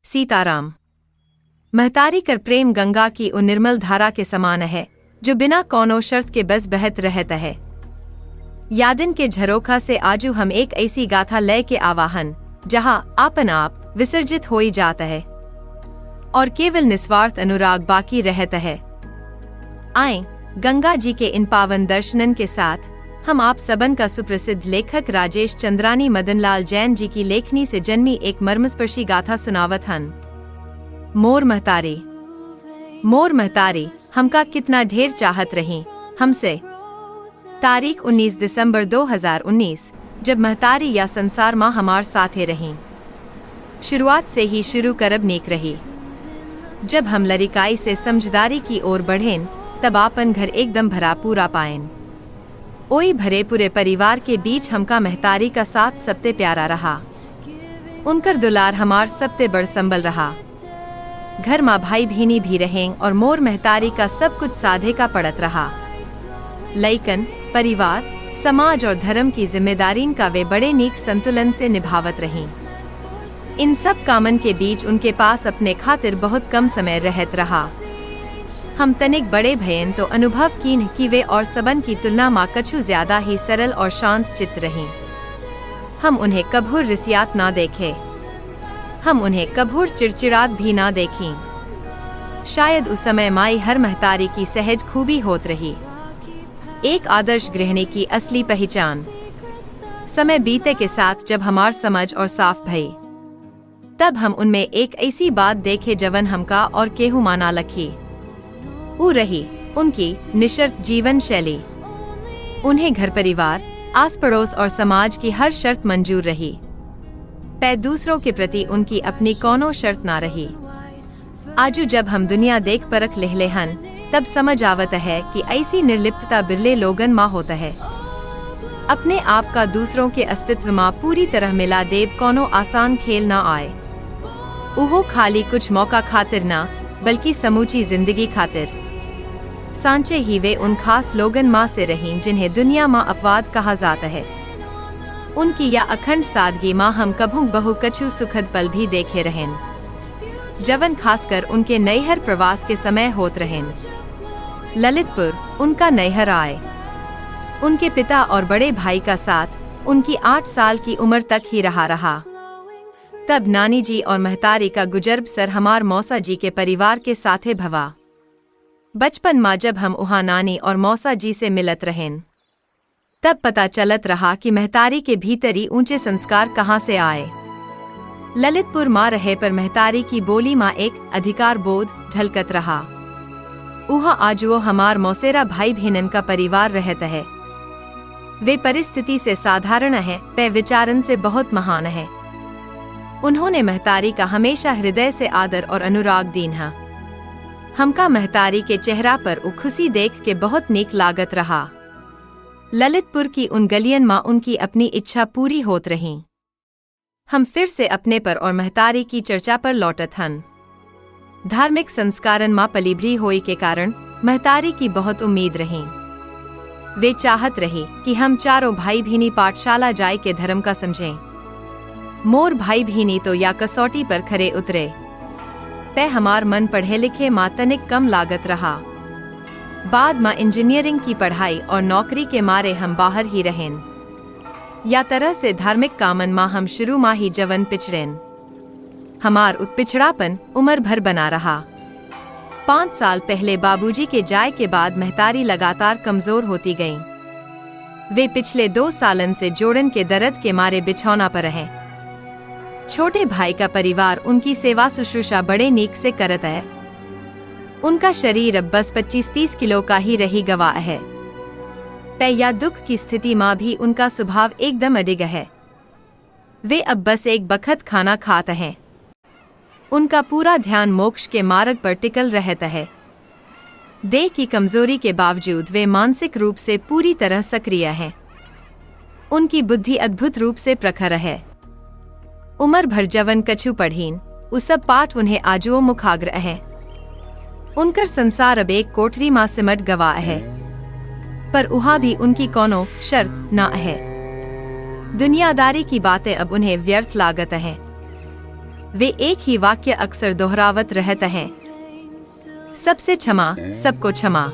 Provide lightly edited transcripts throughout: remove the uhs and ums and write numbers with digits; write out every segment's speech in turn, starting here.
सीताराम। महतारी कर प्रेम गंगा की उन निर्मल धारा के समान है, जो बिना कोनो शर्त के बस बहत रहता है। यादिन के झरोखा से आजू हम एक ऐसी गाथा लय के आवाहन, जहां आपन आप विसर्जित हो ही जाता है और केवल निस्वार्थ अनुराग बाकी रहता है। आए गंगा जी के इन पावन दर्शनन के साथ हम आप सबन का सुप्रसिद्ध लेखक राजेश चंद्रानी मदनलाल जैन जी की लेखनी से जन्मी एक मर्मस्पर्शी गाथा सुनावत हन। मोर महतारी। मोर महतारी हमका कितना ढेर चाहत रही हमसे। तारीख 19 दिसंबर 2019, जब महतारी या संसार माँ हमार साथे रही। शुरुआत से ही शुरू करब नीक रही। जब हम लड़िकाई से समझदारी की ओर बढ़ेन, तब आपन घर एकदम भरा पूरा पाएन। ओई भरे पूरे परिवार के बीच हमका महतारी का साथ सबते प्यारा रहा। उनकर दुलार हमार सबते बड़ संबल रहा। घर माँ भाई भीनी भी रहें और मोर महतारी का सब कुछ साधे का पड़त रहा। लइकन, परिवार, समाज और धर्म की जिम्मेदारीन का वे बड़े नीक संतुलन से निभावत रहीं। इन सब कामन के बीच उनके पास अपने खातिर बहुत कम समय रहत रहा। हम तनिक बड़े भयन तो अनुभव कीन कि वे और सबन की तुलना माँ कछु ज्यादा ही सरल और शांत चित्त रहीं। हम उन्हें कभूर रिसियात ना देखे, हम उन्हें कभूर चिड़चिड़ात भी ना देखी। शायद उस समय माई हर महतारी की सहज खूबी होत रही, एक आदर्श गृहिणी की असली पहचान। समय बीते के साथ जब हमार समझ और साफ भई, तब हम उनमें एक ऐसी बात देखे जवन हमका और केहू माना लखी। वो रही उनकी निशर्त जीवन शैली। उन्हें घर परिवार, आस पड़ोस और समाज की हर शर्त मंजूर रही। पे दूसरों के प्रति उनकी अपनी कोनो शर्त ना रही। आजू जब हम दुनिया देख परख लेहले हन, तब समझ आवत है कि ऐसी निर्लिप्तता बिरले लोगन माँ होता है। अपने आप का दूसरों के अस्तित्व माँ पूरी तरह मिला देव कोनो आसान खेल ना आए। उहो खाली कुछ मौका खातिर ना, बल्कि समूची जिंदगी खातिर। सांचे ही वे उन खास लोगन माँ से रहीं जिन्हें दुनिया माँ अपवाद कहा जाता है। उनकी या अखंड सादगी माँ हम कभू बहु कछु सुखद पल भी देखे रहें, जवन खासकर उनके नैहर प्रवास के समय होत रहें। ललितपुर उनका नैहर आए। उनके पिता और बड़े भाई का साथ उनकी 8 साल की उम्र तक ही रहा। तब नानी जी और महतारी का गुजर सर हमार मौसा जी के परिवार के साथे भवा। बचपन माँ जब हम वहाँ नानी और मौसा जी से मिलत रहें, तब पता चलत रहा कि महतारी के भीतरी ऊंचे संस्कार कहाँ से आए। ललितपुर माँ रहे पर महतारी की बोली माँ एक अधिकार बोध झलकत रहा। वहाँ आजुओ हमार मौसेरा भाई बहनन का परिवार रहता है। वे परिस्थिति से साधारण है, पे विचारन से बहुत महान है। उन्होंने महतारी का हमेशा हृदय से आदर और अनुराग दीन है। हमका महतारी के चेहरा पर वो खुशी देख के बहुत नीक लागत रहा। ललितपुर की उन गलियन माँ उनकी अपनी इच्छा पूरी होत रहीं। हम फिर से अपने पर और महतारी की चर्चा पर लौटत हन। धार्मिक संस्कारन माँ पलीभरी होई के कारण महतारी की बहुत उम्मीद रही। वे चाहत रही कि हम चारों भाई भीनी पाठशाला जाए के धर्म का समझें। मोर भाई भीनी तो या कसौटी पर खरे उतरे। पे हमार मन पढ़े लिखे माँ तनिक कम लागत रहा। बाद में इंजीनियरिंग की पढ़ाई और नौकरी के मारे हम बाहर ही रहें। या तरह से धार्मिक कामन माँ हम शुरू माँ ही जवन पिछड़ेन। हमार उत्पिछड़ापन उम्र भर बना रहा। 5 साल पहले बाबूजी के जाए के बाद महतारी लगातार कमजोर होती गईं। वे पिछले 2 सालन से जोड़न के दर्द के मारे बिछौना पर रहे। छोटे भाई का परिवार उनकी सेवा शुश्रूषा बड़े नीक से करता है। उनका शरीर अब बस 25-30 किलो का ही रही गवा है। पे या दुख की स्थिति माँ भी उनका स्वभाव एकदम अडिग है। वे अब बस एक बखत खाना खाते हैं। उनका पूरा ध्यान मोक्ष के मार्ग पर टिकल रहता है। देह की कमजोरी के बावजूद वे मानसिक रूप से पूरी तरह सक्रिय हैं। उनकी बुद्धि अद्भुत रूप से प्रखर है। उम्र भर जवन कछु पढ़ीन, उस सब पाठ उन्हें आजुओ मुखाग्र है। उनकर संसार अब एक कोठरी माँ सिमट गवा है, पर उहाँ भी उनकी कोनो शर्त ना है। दुनियादारी की बातें अब उन्हें व्यर्थ लागत हैं। वे एक ही वाक्य अक्सर दोहरावत रहते हैं, सबसे क्षमा, सबको क्षमा।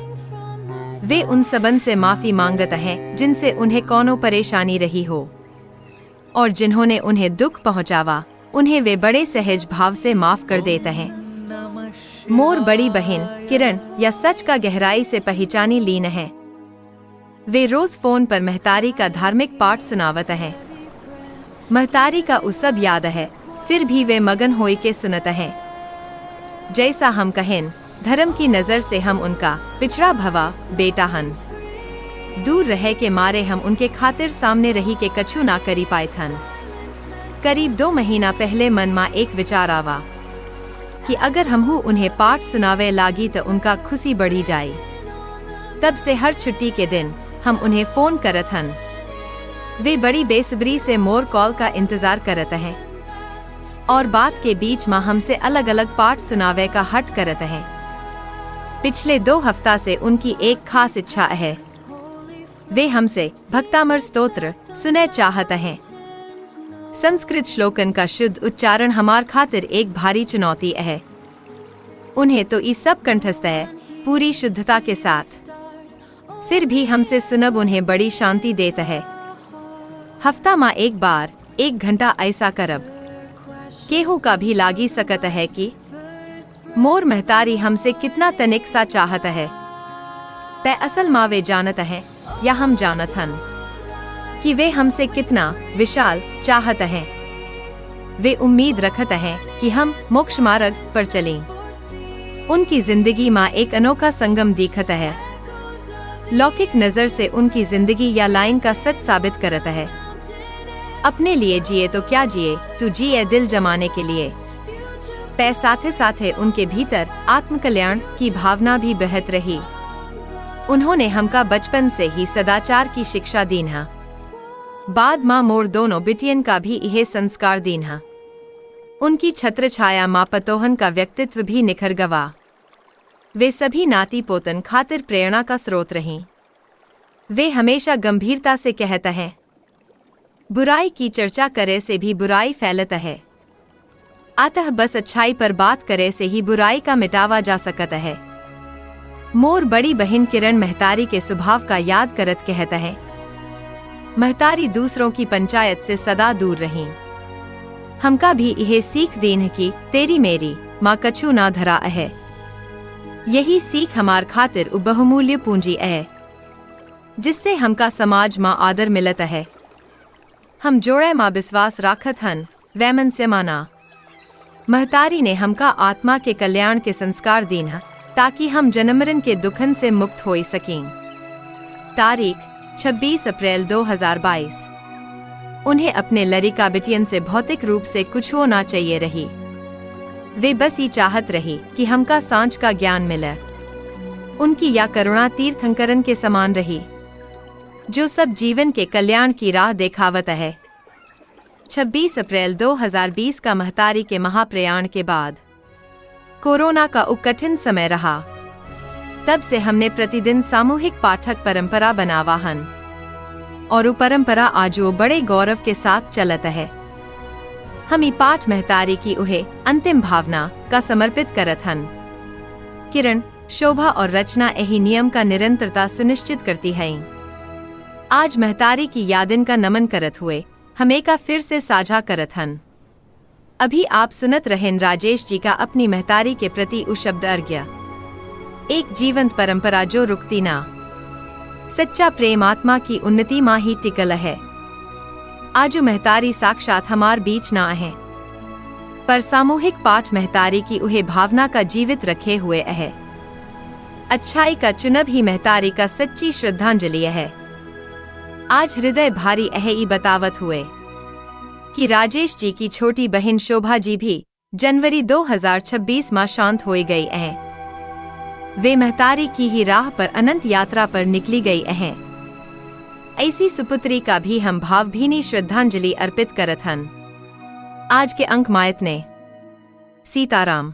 वे उन सबन से माफी मांगते हैं जिनसे उन्हें कोनो परेशानी रही हो, और जिन्होंने उन्हें दुख पहुंचावा, उन्हें वे बड़े सहज भाव से माफ कर देते हैं। मोर बड़ी बहन किरण या सच का गहराई से पहचानी लीन है। वे रोज फोन पर महतारी का धार्मिक पाठ सुनावत है। महतारी का उसब याद है, फिर भी वे मगन होई के सुनत हैं। जैसा हम कहें, धर्म की नजर से हम उनका पिछड़ा भवा बेटा हन। दूर रहे के मारे हम उनके खातिर सामने रही के कछु ना करी पाए थन। करीब 2 महीना पहले मन में एक विचार आवा कि अगर हमहू उन्हें पाठ सुनावे लागी तो उनका खुशी बढ़ी जाए। तब से हर छुट्टी के दिन हम उन्हें फोन करत हन। वे बड़ी बेसब्री से मोर कॉल का इंतजार करत हैं और बात के बीच में हमसे अलग अलग पाठ सुनावे का हट करत हैं। पिछले 2 हफ्ता से उनकी एक खास इच्छा है। वे हमसे भक्तामर स्तोत्र सुने चाहत हैं। संस्कृत श्लोकन का शुद्ध उच्चारण हमार खातिर एक भारी चुनौती है। उन्हें तो इस सब कंठस्थ है पूरी शुद्धता के साथ। फिर भी हमसे सुनब उन्हें बड़ी शांति देता है। हफ्ता में एक बार 1 घंटा ऐसा करब केहू का भी लागी सकत है कि मोर महतारी हमसे कितना तनिक सा चाहत है। पे असल माँ वे जानत है या हम जानत हन कि वे हमसे कितना विशाल चाहत हैं। वे उम्मीद रखत हैं कि हम मोक्ष मार्ग पर चलें। उनकी जिंदगी में एक अनोखा संगम दिखत है। लौकिक नजर से उनकी जिंदगी या लाइन का सच साबित करता है। अपने लिए जिए तो क्या जिए, तू जिए दिल जमाने के लिए। पे साथे साथे उनके भीतर आत्मकल्याण की भावना भी बहत रही। उन्होंने हमका बचपन से ही सदाचार की शिक्षा दीन है। बाद माँ मोर दोनों बिटियन का भी यह संस्कार दीन है। उनकी छत्र छाया माँ पतोहन का व्यक्तित्व भी निखर गवा। वे सभी नाती पोतन खातिर प्रेरणा का स्रोत रहीं। वे हमेशा गंभीरता से कहता है, बुराई की चर्चा करे से भी बुराई फैलता है, अतः बस अच्छाई पर बात करे से ही बुराई का मिटावा जा सकता है। मोर बड़ी बहन किरण महतारी के स्वभाव का याद करत कहता है, महतारी दूसरों की पंचायत से सदा दूर रहीं। हमका भी यह सीख दीन कि तेरी मेरी माँ कछु ना धरा है। यही सीख हमार खातिर बहुमूल्य पूंजी है, जिससे हमका समाज माँ आदर मिलत है। हम जोड़े माँ विश्वास राखत हन वैमन से माना। महतारी ने हमका आत्मा के कल्याण के संस्कार दीन है, ताकि हम जन्ममरण के दुखन से मुक्त हो सकें। तारीख 26 अप्रैल 2022। उन्हें अपने लड़का बिटियन से भौतिक रूप से कुछ होना चाहिए रही। वे बस ये चाहत रही कि हमका सांझ का ज्ञान मिले। उनकी या करुणा तीर्थंकरन के समान रही, जो सब जीवन के कल्याण की राह देखावत है। 26 अप्रैल 2020 का महतारी के महाप्रयाण के बाद कोरोना का कठिन समय रहा। तब से हमने प्रतिदिन सामूहिक पाठक परंपरा बनावा हन, और वो परंपरा आज वो बड़े गौरव के साथ चलत है। हम ई पाठ महतारी की उहे अंतिम भावना का समर्पित करत हन। किरण, शोभा और रचना यही नियम का निरंतरता सुनिश्चित करती हैं। आज महतारी की यादिन का नमन करत हुए हमें का फिर से साझा करत हन। अभी आप सुनत रहें राजेश जी का अपनी महतारी के प्रति उशब्द अर्घ्य, एक जीवंत परंपरा जो रुकती ना। सच्चा प्रेम आत्मा की उन्नति मां ही टिकल है। आज महतारी साक्षात हमार बीच ना है, पर सामूहिक पाठ महतारी की उहे भावना का जीवित रखे हुए है। अच्छाई का चुनब ही महतारी का सच्ची श्रद्धांजलि है। आज हृदय भारी ही बतावत हुए कि राजेश जी की छोटी बहन शोभा जी भी जनवरी 2026 मां शांत हो गई हैं। वे महतारी की ही राह पर अनंत यात्रा पर निकली गई हैं। ऐसी सुपुत्री का भी हम भावभीनी श्रद्धांजलि अर्पित करत हन। आज के अंक मायत ने सीताराम।